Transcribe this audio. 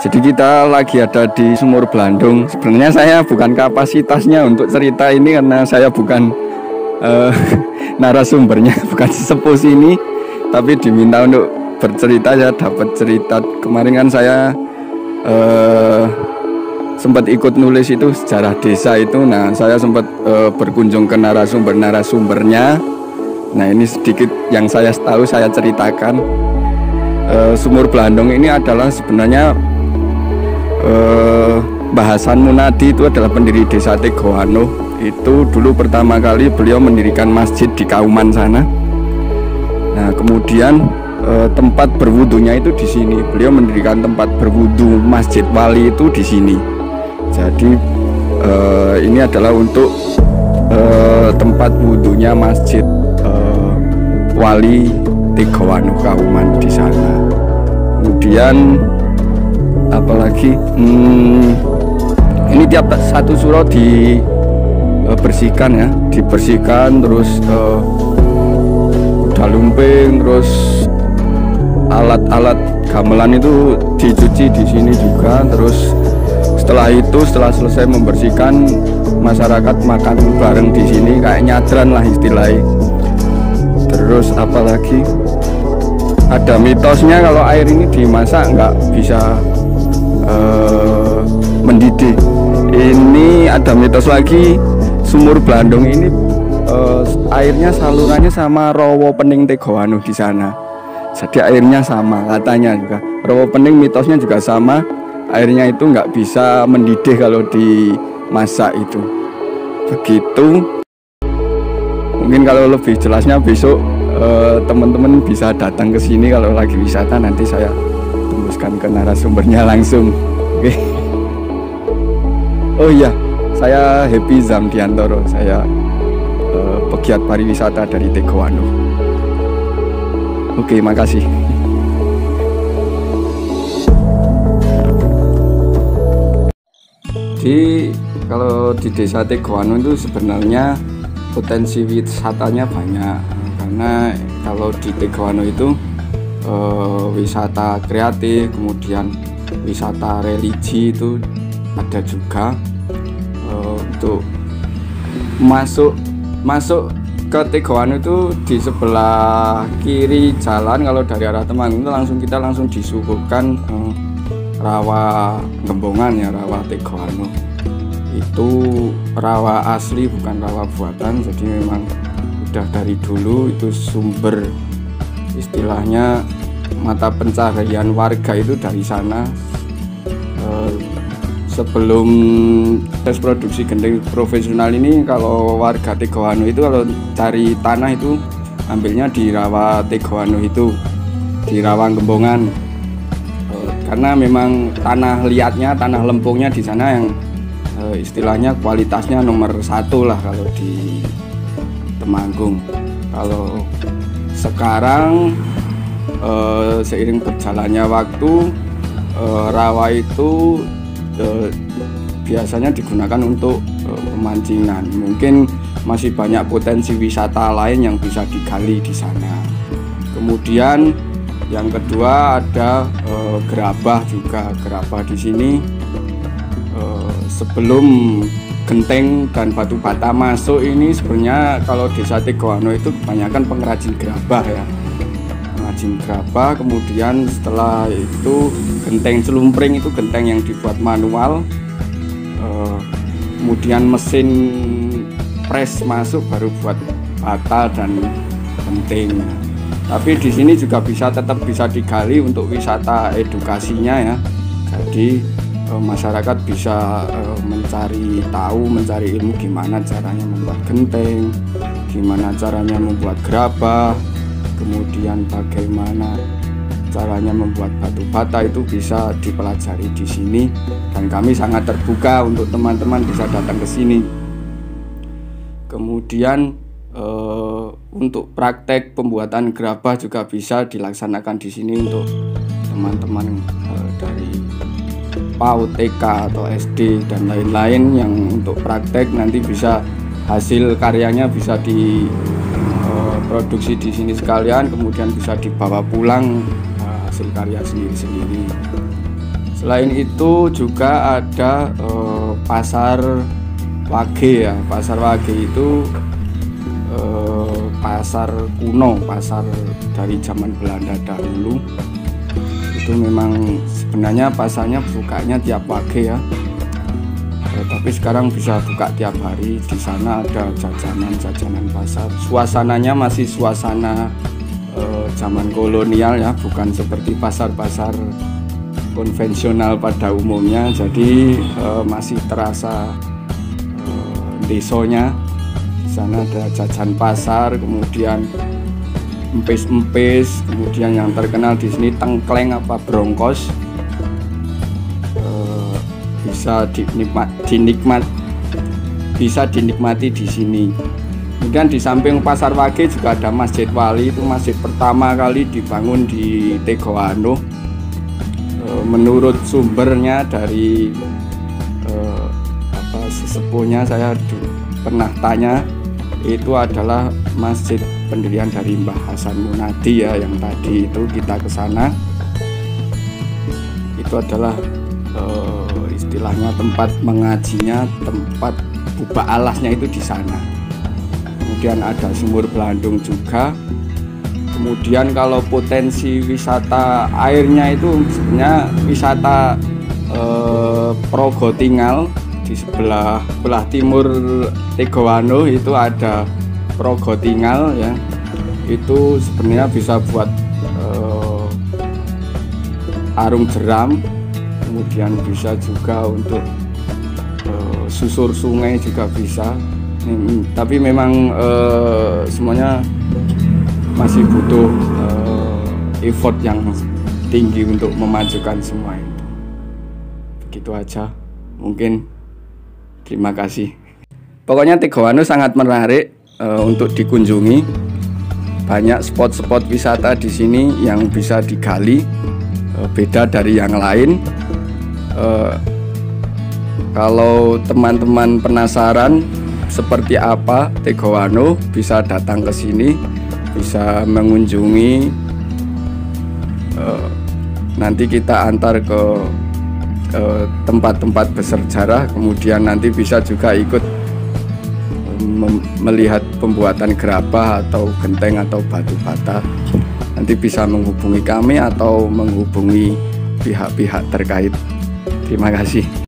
Jadi kita lagi ada di Sumur Blandung. Sebenarnya saya bukan kapasitasnya untuk cerita ini karena saya bukan narasumbernya, bukan sesepuh sini, tapi diminta untuk bercerita. Saya dapat cerita kemarin kan saya sempat ikut nulis itu sejarah desa itu. Nah saya sempat berkunjung ke narasumbernya. Nah ini sedikit yang saya tahu saya ceritakan. Sumur Blandung ini adalah sebenarnya Mbah Hasan Munadi itu adalah pendiri desa Tegoano. Itu dulu pertama kali beliau mendirikan masjid di Kauman sana. Nah kemudian tempat berwudunya itu di sini. Beliau mendirikan tempat berwudu Masjid Wali itu di sini. Jadi ini adalah untuk tempat wudunya Masjid Wali Tegoano Kauman di sana. Kemudian apalagi ini tiap satu surau dibersihkan ya, dibersihkan terus kuda lumping, terus alat-alat gamelan itu dicuci di sini juga. Terus setelah selesai membersihkan, masyarakat makan bareng di sini kayak nyadran lah istilahnya. Terus apalagi ada mitosnya kalau air ini dimasak nggak bisa mendidih. Ini ada mitos lagi, Sumur Blandung ini airnya salurannya sama Rawa Pening Tegoano di sana. Jadi airnya sama katanya juga. Rawa Pening mitosnya juga sama, airnya itu nggak bisa mendidih kalau dimasak itu. Begitu. Mungkin kalau lebih jelasnya besok teman-teman bisa datang ke sini kalau lagi wisata, nanti saya tembuskan ke narasumbernya langsung. Oke. Oh iya, saya Happy Zamdiantoro, saya pegiat pariwisata dari Tegoano. Oke, makasih. Jadi kalau di desa Tegoano itu sebenarnya potensi wisatanya banyak, karena kalau di Tegoano itu wisata kreatif, kemudian wisata religi itu ada juga. Untuk masuk ke Tegoano itu di sebelah kiri jalan, kalau dari arah Temanggung itu kita langsung disuguhkan rawa gembongan ya, rawa Tegoano. Itu rawa asli bukan rawa buatan, jadi memang udah dari dulu itu sumber istilahnya mata pencaharian warga itu dari sana. Sebelum tes produksi gending profesional ini, kalau warga Tegoano itu kalau cari tanah itu ambilnya di rawa Tegoano itu, di rawa gembongan. Karena memang tanah liatnya, tanah lempungnya di sana yang istilahnya kualitasnya nomor 1 lah kalau di Temanggung. Kalau sekarang seiring berjalannya waktu, rawa itu biasanya digunakan untuk pemancingan. Mungkin masih banyak potensi wisata lain yang bisa digali di sana. Kemudian yang kedua ada gerabah juga. Gerabah di sini sebelum genteng dan batu bata masuk ini sebenarnya kalau desa Tegoano itu kebanyakan pengrajin gerabah ya. Pengrajin gerabah, kemudian setelah itu genteng celumpring itu genteng yang dibuat manual. Kemudian mesin pres masuk baru buat bata dan genteng. Tapi di sini juga tetap bisa digali untuk wisata edukasinya ya. Jadi masyarakat bisa mencari tahu, mencari ilmu gimana caranya membuat genteng, gimana caranya membuat gerabah, kemudian bagaimana caranya membuat batu bata, itu bisa dipelajari di sini. Dan kami sangat terbuka untuk teman-teman bisa datang ke sini. Kemudian untuk praktek pembuatan gerabah juga bisa dilaksanakan di sini untuk teman-teman dari PAUD, TK atau SD dan lain-lain yang untuk praktek nanti bisa hasil karyanya bisa diproduksi di sini sekalian, kemudian bisa dibawa pulang hasil karya sendiri-sendiri. Selain itu juga ada pasar Wage ya. Pasar Wage itu pasar kuno, pasar dari zaman Belanda dahulu. Itu memang sebenarnya pasarnya bukanya tiap Wage ya. Tapi sekarang bisa buka tiap hari. Di sana ada jajanan pasar. Suasananya masih suasana zaman kolonial ya, bukan seperti pasar-pasar konvensional pada umumnya. Jadi masih terasa desonya. Di sana ada jajan pasar, kemudian empis-empis, kemudian yang terkenal di sini tengkleng apa brongkos. Bisa dinikmati di sini. Kemudian di samping pasar Wage juga ada Masjid Wali. Itu masjid pertama kali dibangun di Tegoano. Menurut sumbernya dari sesepuhnya, saya pernah tanya, itu adalah masjid pendirian dari Mbah Hasan Munadi ya, yang tadi itu kita ke sana. Itu adalah istilahnya tempat mengajinya, tempat bubak alasnya itu di sana. Kemudian ada sumur Belandung juga. Kemudian kalau potensi wisata airnya itu sebenarnya wisata Progotingal di sebelah timur Tegoano itu ada Progotingal ya. Itu sebenarnya bisa buat arung jeram. Kemudian bisa juga untuk susur sungai juga bisa. Tapi memang semuanya masih butuh effort yang tinggi untuk memajukan semua itu. Begitu aja mungkin. Terima kasih. Pokoknya Tegoano sangat menarik untuk dikunjungi. Banyak spot-spot wisata di sini yang bisa digali, beda dari yang lain. Kalau teman-teman penasaran seperti apa Tegoano, bisa datang ke sini, bisa mengunjungi. Nanti kita antar ke tempat-tempat bersejarah, kemudian nanti bisa juga ikut melihat pembuatan gerabah atau genteng atau batu bata. Nanti bisa menghubungi kami atau menghubungi pihak-pihak terkait. Terima kasih.